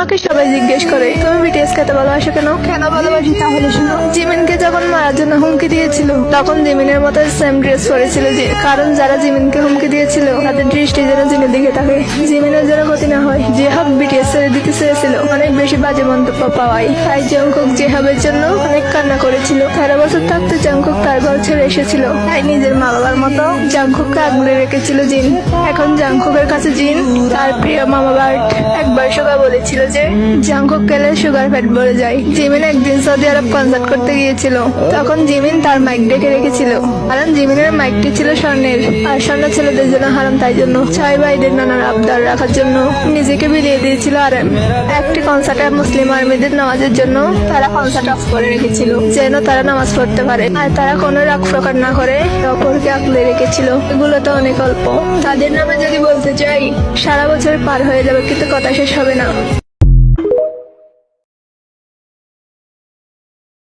আমাকে সবাই জিজ্ঞেস করে তুমি বিটিএস কে এত ভালোবাসো কেন? কেন ভালোবাসি তাহলে শুনো। জিমিনকে যখন মারার জন্য হুমকি দিয়েছিল তখন জিমিনের মতো সেম ড্রেস পরেছিল, যে কারণ যারা জিমিনকে হুমকি দিয়েছিল তাদের দৃষ্টি যেন জিনের দিকে থাকে, জিমিনের যেন ক্ষতি না হয়। জিহাব বিটিএস ছেড়ে দিতে চেয়েছিল অনেক বেশি বাজে মন্তব্য পাওয়ায়, তাই জংকুক জিহাবের জন্য অনেক কান্না করেছিল। 13 বছর থাকতে জংকুক তার ঘর ছেড়ে এসেছিল, তাই নিজের মা বাবার মতো জংকুককে আগলে রেখেছিল জিন। এখন জংকুকের কাছে জিন তার প্রিয় মামা বার্ট। একবার সুগা বলেছিল যে জংকুক গেলে সুগার ফ্যাট বেড়ে যায়। জিমিন একদিন সৌদি আরব কনসার্ট করতে গিয়েছিল, তখন জিমিন তার মাইক ডেকে রেখেছিল, কারণ জিমিনের মাইকটি ছিল স্বর্ণের, আর স্বর্ণ ছেলেদের জন্য হারাম, তাই জন্য ছয় ভাইদের নানার আবদার রাখার জন্য নিজেকে বিলিয়ে দিয়েছিল আরএম। একটি কনসার্টে মুসলিম আর্মিদের নামাজের জন্য তারা কনসার্ট অফ করে রেখেছিল, যেন তারা নামাজ পড়তে পারে, আর তারা কোনো রাগ প্রকার না করে অপরকে আঁকলে রেখেছিল। এগুলো তো অনেক অল্প, তাদের নামে যদি বলতে চাই সারা বছর পার হয়ে যাবে, কিন্তু কথা শেষ হবে না।